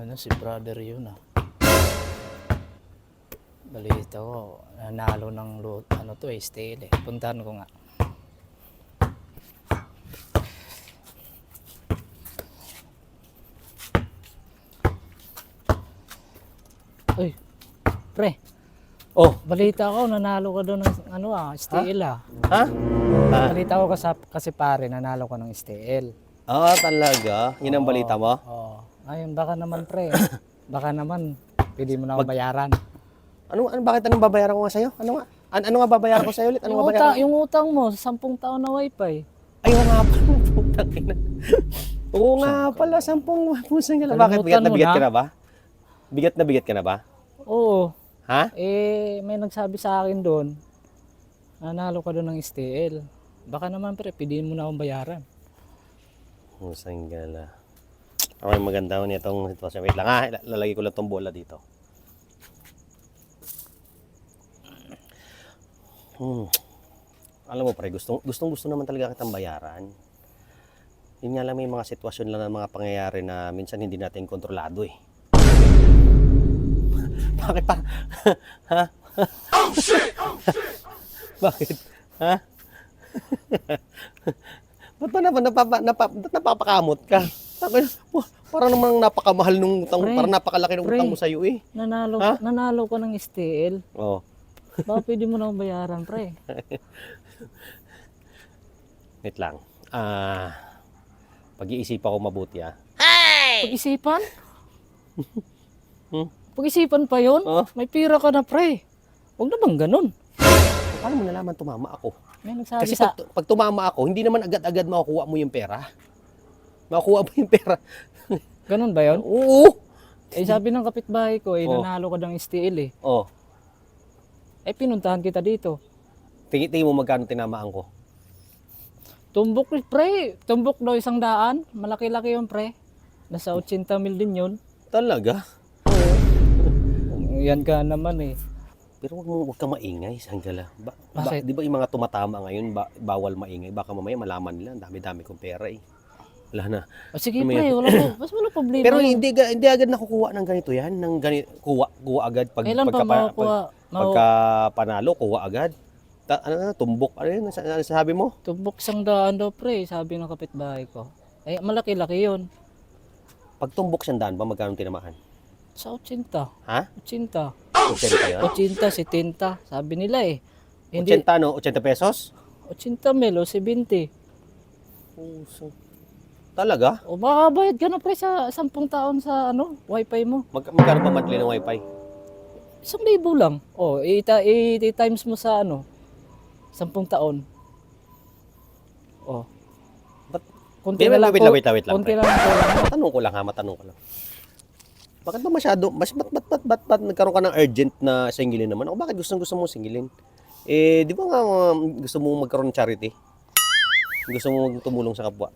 Ano si brother yun ah. Balita ko, nanalo ng ano to eh, stale eh. Puntahan ko nga. Uy, pre. Oh, Balita ko, nanalo ka doon ng ano stale ah. ha? Balita ko kasi pare, nanalo ka ng stale. Ah, talaga? Yun ang balita mo? Oo. Ayun, baka naman pre. Baka naman, pwede mo na akong bayaran. Bakit anong babayaran ko nga sa'yo? Ano nga? Ano nga babayaran ko sa'yo ulit? Ano nga babayaran? Yung utang mo, 10 taon na wifi. Ay, oo nga pala. Putang ina. Oo nga pala, 10 pusang ka na. Bakit? Bigat na Kalimutan mo bigat na. ka na ba? Bigat na bigat ka na ba? Oo. Ha? May nagsabi sa akin doon, nanalo ka doon ng STL. Baka naman pre, piliin mo na akong bayaran. Pusang gala. Okay, maganda ko nitong sitwasyon. Wait lang ha, lalagay ko lang tong bola dito. Alam mo pre, gusto naman talaga kitang bayaran. Yun nga lang, may mga sitwasyon lang ng mga pangyayari na minsan hindi natin kontrolado eh. Bakit pa? Ha? Oh shit! Oh shit! Bakit? Ha? Ba't ba naman napapakamot ka? Parang namang napakamahal nung utang, Pre, parang napakalaki ng pre. utang mo sa'yo eh. Nanalo ko ng STL. Oo. Baka pwede mo na akong bayaran pre. Wait lang. Pag-iisipan ko mabuti ah. Pag-isipan? Hmm? Pag-isipan pa yun? Oh. May pira ka na pre. Huwag naman ganun. Paano mo nalaman tumama ako? May nagsabi Kasi sa... pag tumama ako, hindi naman agad-agad makukuha mo yung pera. Makukuha mo yung pera. Ganun ba yun? Oo. Sabi ng kapitbahay ko, Oh. nanalo ka ng STL eh. Oh. Pinuntahan kita dito. Tingin mo magkano tinamaan ko? Tumbok pre. Tumbok daw 100. Malaki-laki yun pre. Nasa 80 mil din yun. Talaga? Yan ka naman eh. Pero wag ka maingay, Sanggala. Bakit? Di ba yung mga tumatama ngayon, bawal maingay? Baka mamaya malaman nila, ang dami-dami kong pera eh. Wala na. Sige Ano pre, yun? wala problema. Pero yun. hindi agad nakukuha ng ganito yan. Kuha agad. Kailan pa makukuha? Pagka panalo, kuha agad. Tumbok. Ano yun? Ano sabi mo? Tumbok 100 daw pre, sabi ng kapitbahay ko. Malaki-laki yun. Pag tumbok 100 ba, magkano tinamaan? Sa 80. Ha? 80. 80 yun? 80, 70. Sabi nila eh. 80 no? 80 pesos? 80 mil o 70. Puso. Talaga? O baka bayad ka na pre sa 10 taon sa wifi mo. Magkano pa monthly ng wifi? 1,000 lang. I-times mo sa 10 taon. Oh. Konti na lang. Wait lang. Konti pre. lang po. Matanong ko lang. Bakit ba masyado, ba't nagkaroon ka ng urgent na singilin naman? O bakit gusto mo singilin? Di ba nga gusto mo magkaroon ng charity? Gusto mo tumulong sa kapwa?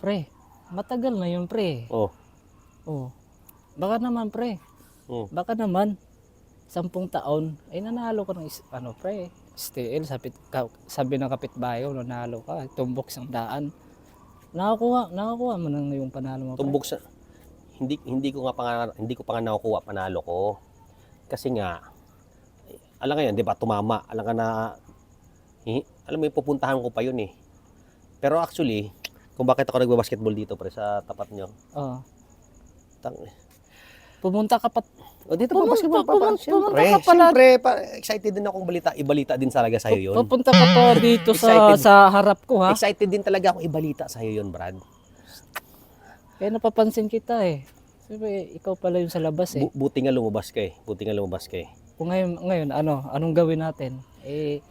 Pre, matagal na yun pre. Oh. Oh. Baka naman pre. Oh. Baka naman 10 taon ay nanalo ka ng pre. STL sabi ng kapitbahay ko, nanalo ka, tumbok 100. Nakakuha mo nang yung panalo mo. Tumbok sa hindi ko pa nga nakukuha panalo ko. Kasi nga alam nga yan, 'di ba, tumama. Alam ka na alam mo, pupuntahan ko pa yun eh. Pero actually, kung bakit ako nagba-basketball dito pre sa tapat nyo. Oo. Pumunta ka pa. O dito pa basketball pa. Siyempre, excited din akong ibalita din talaga sa iyo 'yon. Pupunta ka pa dito sa harap ko ha. Excited din talaga ako ibalita sa iyo 'yon, Brad. Kaya napapansin kita eh. Siyempre, ikaw pala yung sa labas eh. Buti nga lumabas ka eh. Kung ngayon anong gawin natin?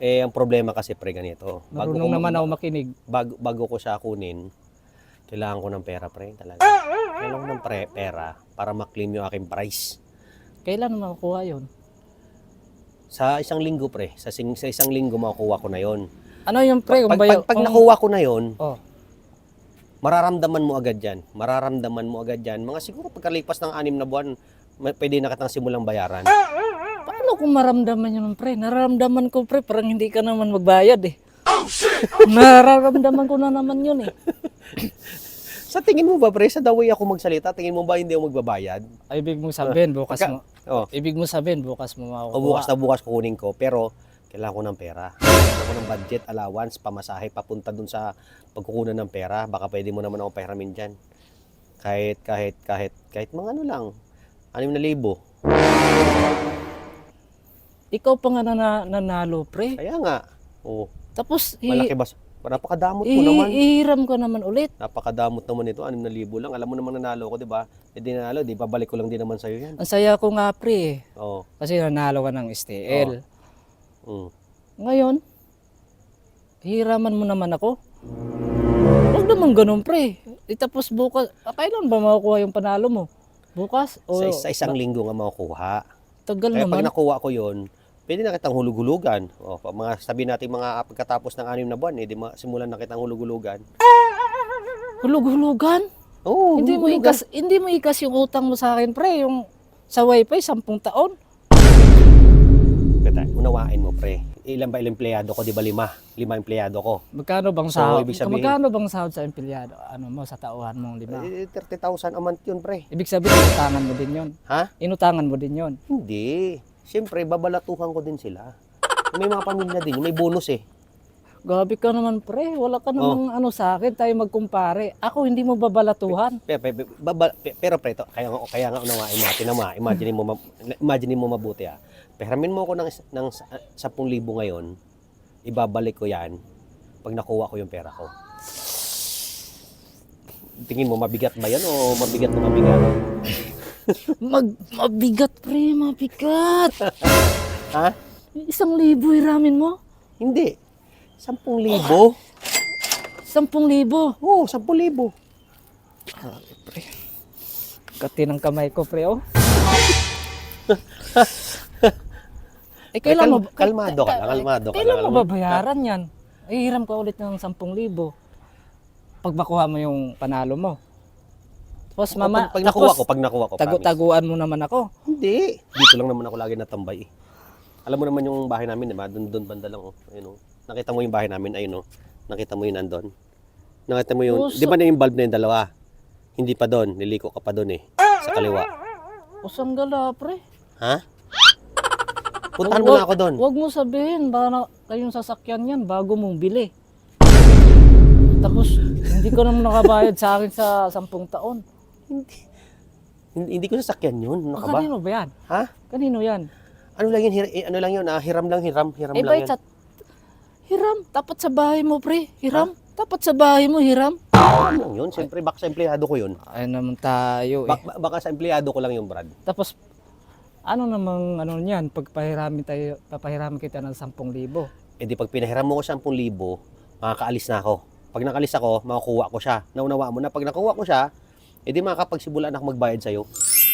Ang problema kasi pre ganito. Marunong naman ako makinig. Bago ko siya kunin, kailangan ko ng pera pre talaga. Kailangan ko ng pera para ma-claim yung aking price. Kailan makukuha yun? Sa isang linggo pre. Sa isang linggo makukuha ko na yon. Ano yung pre? Pag nakuha ko na yon, oh. mararamdaman mo agad yan. Mga siguro pagkalipas ng 6 na buwan, pwede na kitang simulang bayaran. Paano kung maramdaman yun pre? Nararamdaman ko pre, parang hindi ka naman magbayad eh. Nararamdaman ko na naman yun eh. Sa tingin mo ba, pre, sa the way ako magsalita, tingin mo ba hindi ako magbabayad? Ay, ibig mong sabihin, bukas mo, Oh, ibig mong sabihin, bukas mo o makukuha. bukas na bukas kukunin ko, pero kailangan ko ng pera. Kailangan ko ng budget, allowance, pamasahe, papunta dun sa pagkukunan ng pera. Baka pwede mo naman ako pahiramin dyan. Kahit mga ano lang, 6,000. Ikaw pa nga nanalo, pre. Kaya nga, oh, Tapos, malaki ba? Napakadamot mo naman. ihiram ko naman ulit. Napakadamot naman ito, 6,000 lang. Alam mo naman nanalo ko, di ba? E di nanalo, di babalik ko lang din naman sa'yo yan. Ang saya ko nga, pre. Oo. Kasi nanalo ka ng STL. Mm. Ngayon, hiraman mo naman ako. Huwag naman ganun, pre. Tapos bukas, kailan ba makukuha yung panalo mo? Bukas? O Sa isang linggo nga makukuha. tagal Kaya pag naman. nakuha ko yun, pwede na kitang hulug-hulugan. O, sabi natin mga pagkatapos ng 6 na buwan, di simulan na kitang hulug-hulugan. Hulug-hulugan? Oo, hulug-hulugan. Hindi mo ikas yung utang mo sa akin, pre. Yung sa wifi, 10 taon. Kaya, unawain mo, pre. Ilan ba ilang empleyado ko? Di ba 5? 5 empleyado ko. Magkano bang So, sahod? ibig sabihin- Magkano bang sahod sa empleyado? Ano mo, sa tauhan mong 5? 30,000 a month yun, pre. Ibig sabihin, inutangan mo din yon. Ha? Inutangan mo din yon. Hindi. Siyempre, babalatuhan ko din sila. May mga pamilya din, may bonus eh. Gabi ka naman, pre. Wala ka namang ano sa akin. Tayo magkumpare. Ako, hindi mo babalatuhan. Pero pre, kaya nga unawain mo, tinama, imagine mo mabuti ah. Pehramin mo ako ng 10,000 ngayon, ibabalik ko yan pag nakuha ko yung pera ko. Tingin mo mabigat ba yan o mabigat na mabigat? Mabigat, pre. Mabigat. Ha? 1,000 hiramin mo? Hindi. 10,000? 10,000. Oo, 10,000. Pre. Kati ng kamay ko, pre, oh. Kailan mo kalmado ka lang, kalmado ka Kailan lang. mo babayaran yan? Hiram ka ulit ng 10,000. Pag makuha mo yung panalo mo. Tapos Pag nakuha ko, promise. taguan mo naman ako. Hindi. Dito lang naman ako lagi natambay eh. Alam mo naman yung bahay namin, diba? Doon banda lang, oh. Ayun, oh. Nakita mo yung bahay namin, ayun, oh. Nakita mo yun nandun. Nakita mo yung, di ba na yung bulb na yung dalawa? Hindi pa doon, niliko ka pa doon eh. Sa kaliwa. Usang gala, pre. Ha? Puntahan mo na ako doon. Huwag mo sabihin, baka kayong sasakyan yan bago mong bili. Tapos, hindi ko naman nakabayad sa akin sa 10 taon. Hindi ko sasakyan yun. Ano ka ba? Kanino ba yan? Ha? Kanino yan? Ano lang yun? Hiram lang Eh, lang yun. bayad sa... Hiram, tapat sa bahay mo, pre. Hiram, tapat sa bahay mo, hiram. Hiram lang yun. Siyempre, baka sa empleyado ko yun. Ay naman tayo, eh. Baka sa empleyado ko lang yung Brad. Tapos, ano namang ano niyan, papahiramin kita ng 10,000. Eh di pag pinahiram mo ko 10,000, makakaalis na ako. Pag nakalis ako, makukuha ko siya. Naunawa mo na, pag nakuha ko siya, eh di makakapagsimulan ako magbayad sa'yo.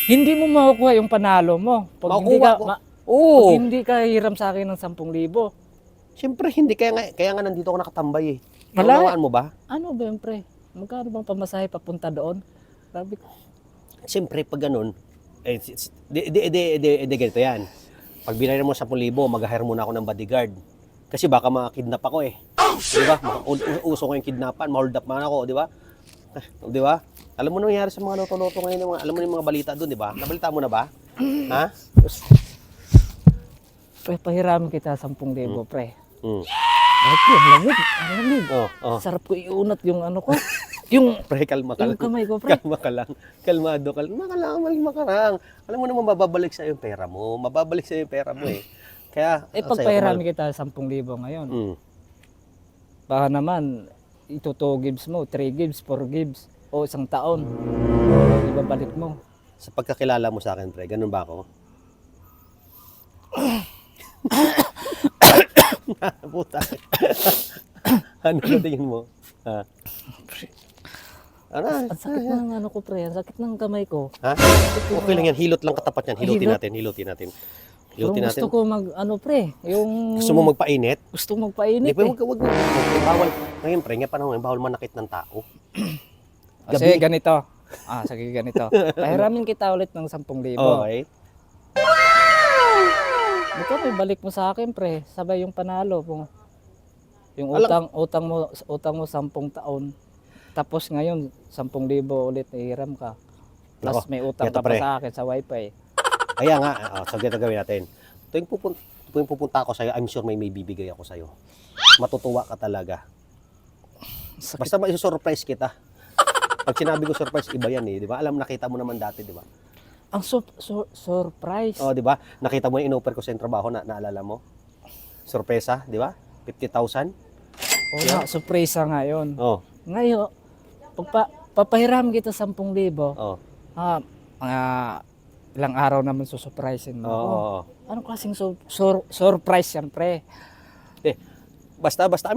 Hindi mo makukuha yung panalo mo. Pag hindi Makukuha ka, ko. pag Oo. hindi ka hiram sa akin ng 10,000. Siyempre hindi, kaya nga nandito ako nakatambay eh. Wala. Naunawaan mo ba? Ano ba yun, pre? Magkano bang pamasahe papunta doon? Sabi ko, Siyempre pag ganun, ganito yan. Pag binayaran mo 10,000, mag-hire muna ako ng bodyguard. Kasi baka makakidnap ako eh. Di ba? Uso ko yung kidnapan, ma-hold up man ako, di ba? Di ba? Alam mo nangyayari sa mga loto-loto ngayon, alam mo yung mga balita doon, di ba? Nabalita mo na ba? Ha? pre, pahiramin kita 10,000, pre. Mm. Ay, pre, ang lamig. Ang lamig. Oh. Sarap ko iunat yung ano ko. Yung Pre, kalma ka lang. kamay ko, pre. Kalma ka lang. Kalmado ka lang. Malima ka lang. Alam mo naman, mababalik sa yung pera mo. Mababalik sa yung pera mo eh. Kaya, Pag pahiramin kita 10,000 ngayon, Mm. baka naman, ito 2 gives mo, 3 gives, 4 gives, o 1 taon. Ibabalik mo. Sa pagkakilala mo sa akin, pre, ganun ba ako? Puta. Ano na tingin mo? Ha? Ano? Ang sakit ng ano ko, pre. Ang sakit ng kamay ko. Ha? Okay lang yan. Hilot lang katapat yan. Hilutin natin. Pero gusto ko pre, yung... Gusto mo magpainit? Gusto magpainit, Hindi, wag mo. Bawal. Ngayon, pre, nga panahon, bawal manakit ng tao. Kasi ganito. Sige, ganito. Pahiramin kita ulit ng 10,000. Okay. Buka may balik mo sa akin, pre. Sabay yung panalo. Yung utang mo 10 taon. Tapos ngayon, 10,000 ulit nahiram ka. Plus Nako, may utang eto, ka pa pre. sa akin sa wifi. Kaya nga, so ganito gawin natin. Tuwing pupunta ako sa'yo, I'm sure may bibigay ako sa'yo. Matutuwa ka talaga. Sakit. Basta mai-surprise kita. Pag sinabi ko surprise, iba yan eh, di ba? Alam, nakita mo naman dati, di ba? Ang surprise. Oh, di ba? Nakita mo yung in-offer ko sa trabaho na naalala mo? Sorpresa, di ba? 50,000. Oo nga, surpresa nga yun. Oh, Ngayon, papahiram kita 10,000. oh. Mga ilang araw naman susurprisein mo. Oo. ako. Oh, Anong klaseng surprise yan, pre? Basta basta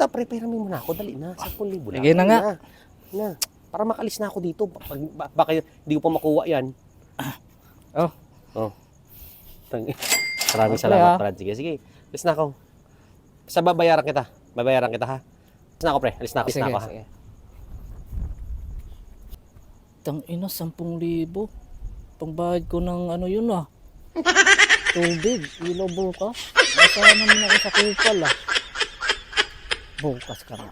preparamin mo na ako, dali na. 10,000 lang. Sige na Dali nga. Na. Para makalis na ako dito. Baka hindi ko pa makuha yan. Oh. Oh. Maraming Okay, salamat, Brad. Sige. Alis na ako. Basta babayaran kita. Babayaran kita, ha? Alis na ako, pre. Alis na ako, ha? Sige. Tang ina, 10,000. Pangbayad ko ng ano yun ah. Tubig, ilaw bukas. Masaya naman ako sa kupal ah. Bukas ka na.